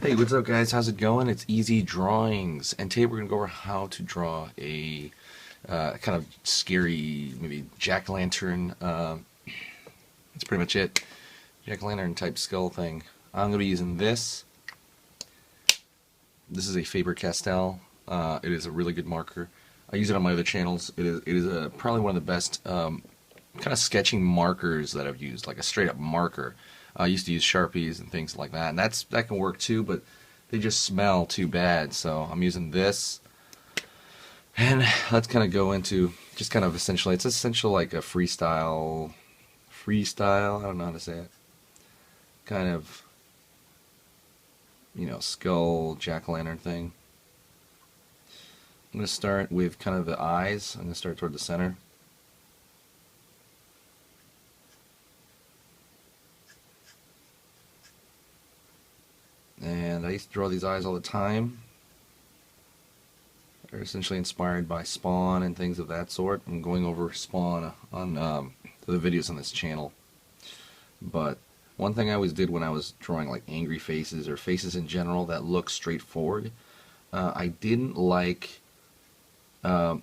Hey, what's up, guys? How's it going? It's Easy Drawings, and today we're gonna go over how to draw a kind of scary, maybe jack-o'-lantern. That's pretty much it. Jack-o'-lantern type skull thing. I'm gonna be using this. This is a Faber-Castell. It is a really good marker. I use it on my other channels. It is probably one of the best kind of sketching markers that I've used, like a straight-up marker. I used to use Sharpies and things like that, and that can work too, but they just smell too bad. So I'm using this, and let's kind of go into just kind of it's essential like a freestyle. I don't know how to say it. Kind of, skull jack-o'-lantern thing. I'm going to start with kind of the eyes. I'm going to start toward the center. And I used to draw these eyes all the time. They're essentially inspired by Spawn and things of that sort. I'm going over Spawn on the videos on this channel. But one thing I always did when I was drawing like angry faces or faces in general that look straightforward, I didn't like, trying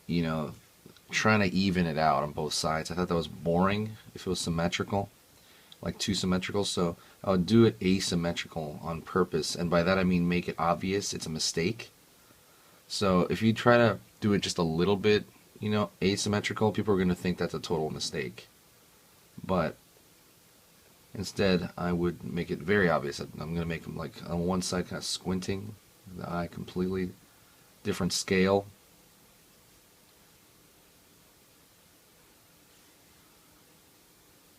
to even it out on both sides. I thought that was boring if it was symmetrical, like too symmetrical. So I would do it asymmetrical on purpose, and by that I mean make it obvious it's a mistake. So if you try to do it just a little bit, asymmetrical, people are going to think that's a total mistake. But instead, I would make it very obvious. I'm going to make them like on one side kind of squinting, the eye completely different scale.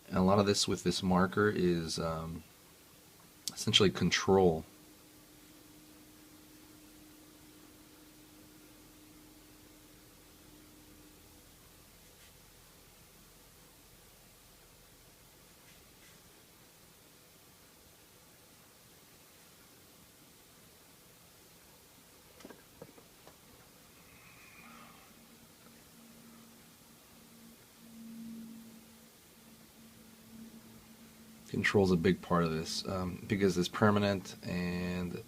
And a lot of this with this marker is essentially control. Control's a big part of this because it's permanent, and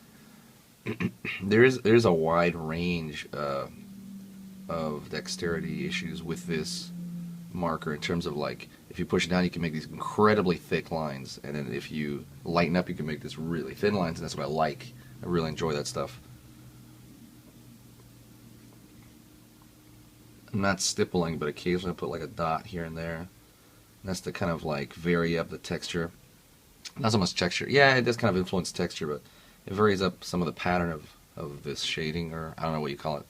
there's a wide range of dexterity issues with this marker in terms of, like, if you push it down you can make these incredibly thick lines, and then if you lighten up you can make this really thin lines, and that's what I like. I really enjoy that stuff. I'm not stippling, but occasionally I put like a dot here and there. And that's to kind of like vary up the texture. Not so much texture. Yeah, it does kind of influence texture, but it varies up some of the pattern of this shading, or I don't know what you call it.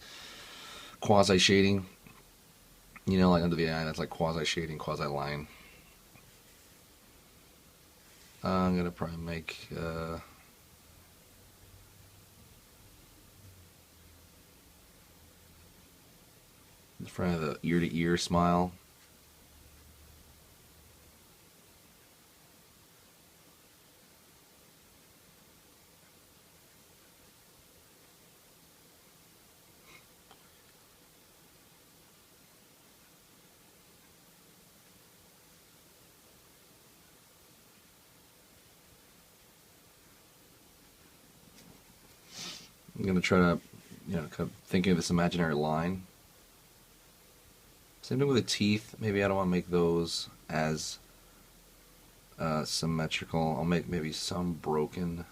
Quasi shading. Like under the eye, that's like quasi shading, quasi line. I'm gonna probably make the front of the ear to ear smile. I'm going to try to, kind of thinking of this imaginary line. Same thing with the teeth. Maybe I don't want to make those as symmetrical. I'll make maybe some broken.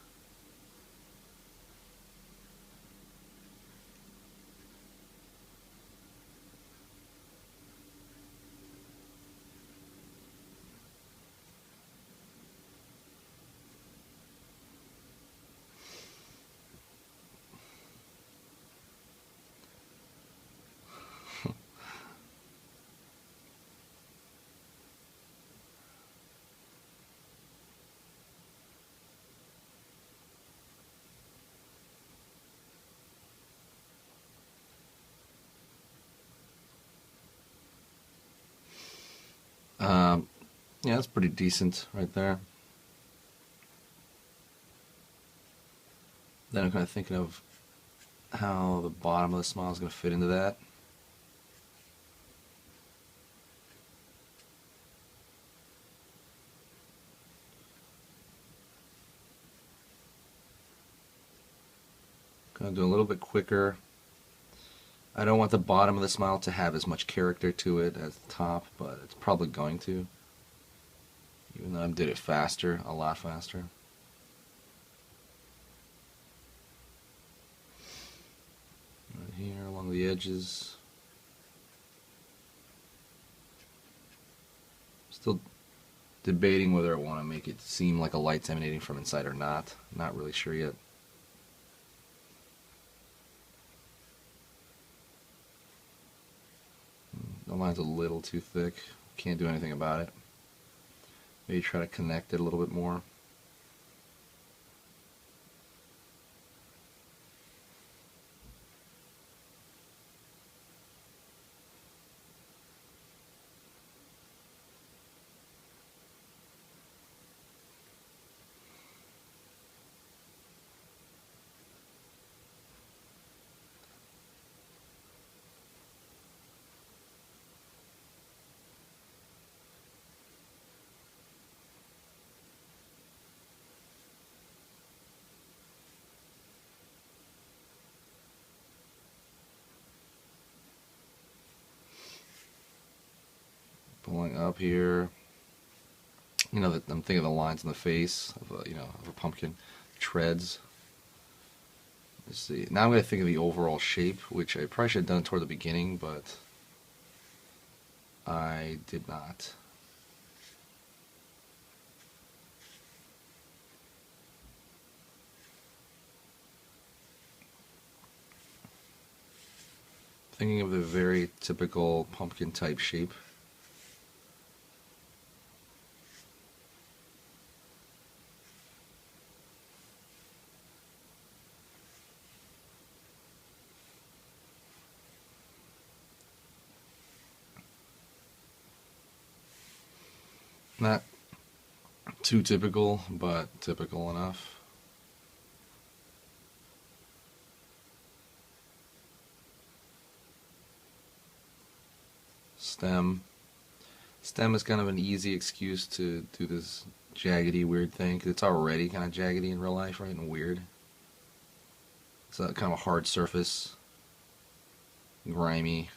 Yeah, that's pretty decent right there. Then I'm kind of thinking of how the bottom of the smile is going to fit into that. I'll do a little bit quicker. I don't want the bottom of the smile to have as much character to it as the top, but it's probably going to. Even though I did it faster, a lot faster. Right here along the edges. Still debating whether I want to make it seem like a light's emanating from inside or not. Not really sure yet. The line's a little too thick. Can't do anything about it. Maybe try to connect it a little bit more. Pulling up here. You know, I'm thinking of the lines in the face of a pumpkin. Treads. Let's see. Now I'm going to think of the overall shape, which I probably should have done toward the beginning, but I did not. Thinking of the very typical pumpkin type shape. Not too typical, but typical enough. Stem. Stem is kind of an easy excuse to do this jaggedy weird thing, 'cause it's already kind of jaggedy in real life, right, and weird. It's a kind of a hard surface, grimy.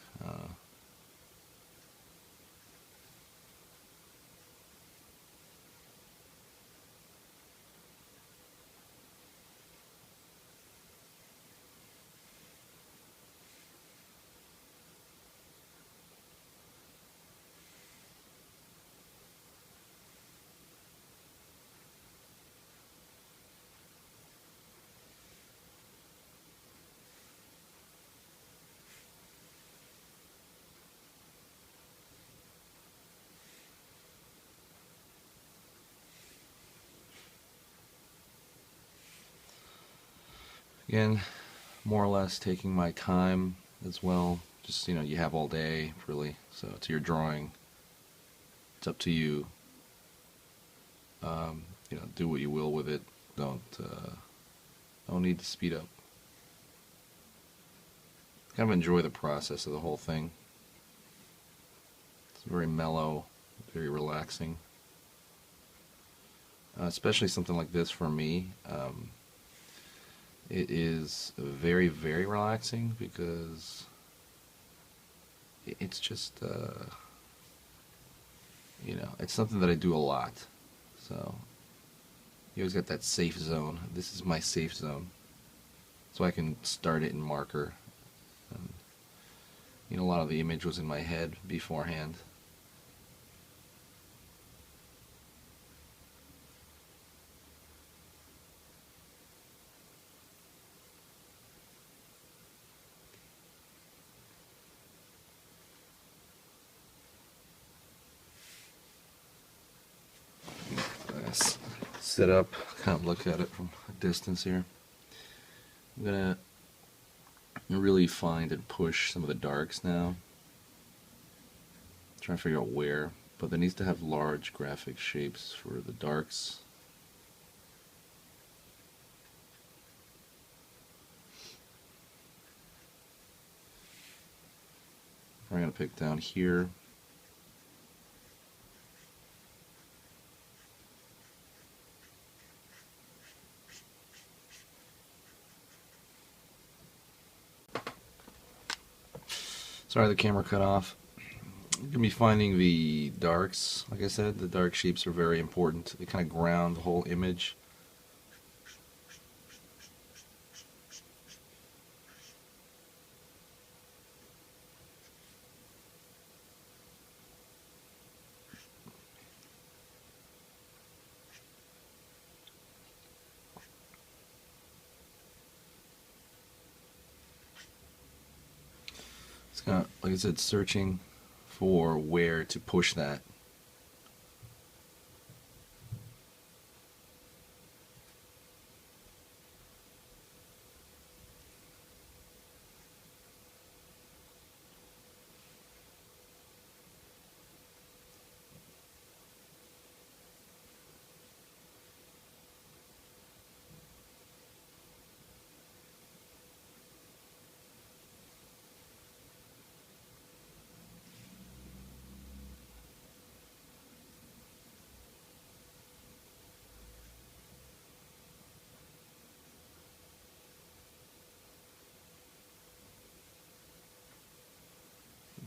Again, more or less taking my time as well. Just, you have all day, really. So it's your drawing. It's up to you. Do what you will with it. Don't need to speed up. Kind of enjoy the process of the whole thing. It's very mellow, very relaxing. Especially something like this for me. It is very, very relaxing because it's just, it's something that I do a lot. So you always got that safe zone. This is my safe zone. So I can start it in marker. And, a lot of the image was in my head beforehand. Sit up, kind of look at it from a distance here. I'm gonna really find and push some of the darks now. Trying to figure out where, but there needs to have large graphic shapes for the darks. I'm gonna pick down here. Sorry the camera cut off. You're going to be finding the darks. Like I said, the dark shapes are very important. They kind of ground the whole image. It's kind of, like I said, searching for where to push that.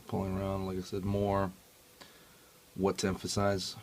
Pulling around, like I said, more what to emphasize.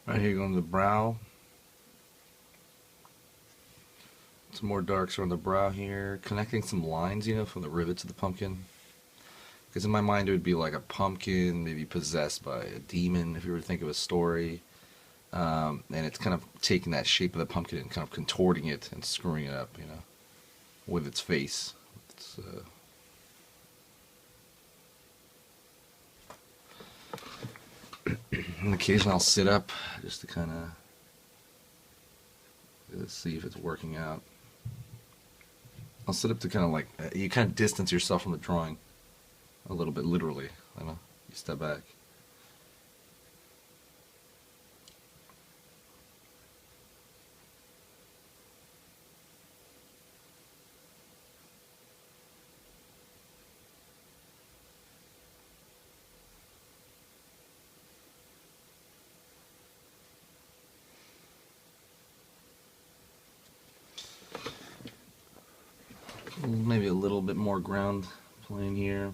Right here, going to the brow. Some more darks on the brow here. Connecting some lines, you know, from the rivets of the pumpkin. Because in my mind it would be like a pumpkin, maybe possessed by a demon, if you were to think of a story. And it's kind of taking that shape of the pumpkin and kind of contorting it and screwing it up, you know, with its face. It's, and occasionally I'll sit up just to kind of see if it's working out. I'll sit up to kind of like, you kind of distance yourself from the drawing a little bit, literally, you know, you step back. Maybe a little bit more ground plane here.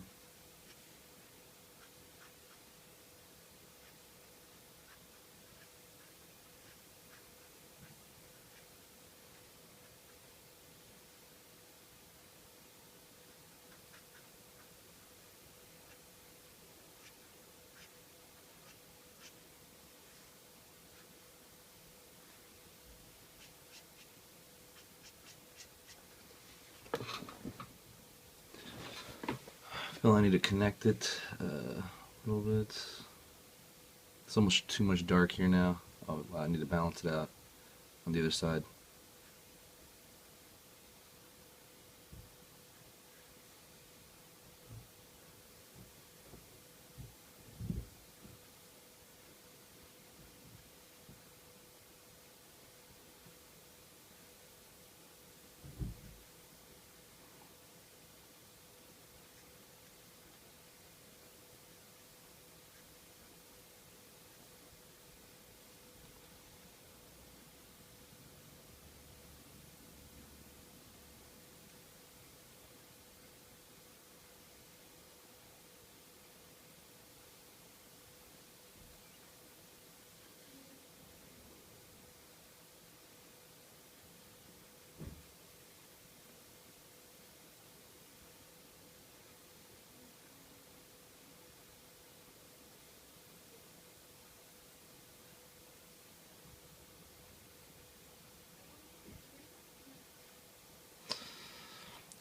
I feel I need to connect it a little bit. It's almost too much dark here now. Oh, I need to balance it out on the other side.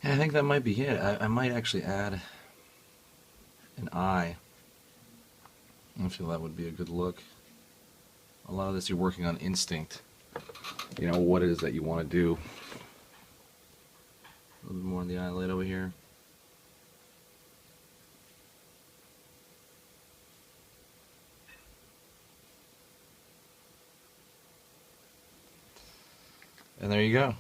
And I think that might be it. I might actually add an eye. I feel that would be a good look. A lot of this you're working on instinct. You know what it is that you want to do. A little bit more on the eyelid over here. And there you go.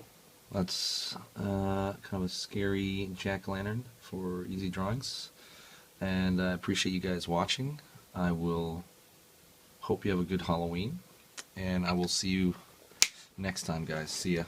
That's kind of a scary jack-o'-lantern for easy drawings. And I appreciate you guys watching. I will hope you have a good Halloween. And I will see you next time, guys. See ya.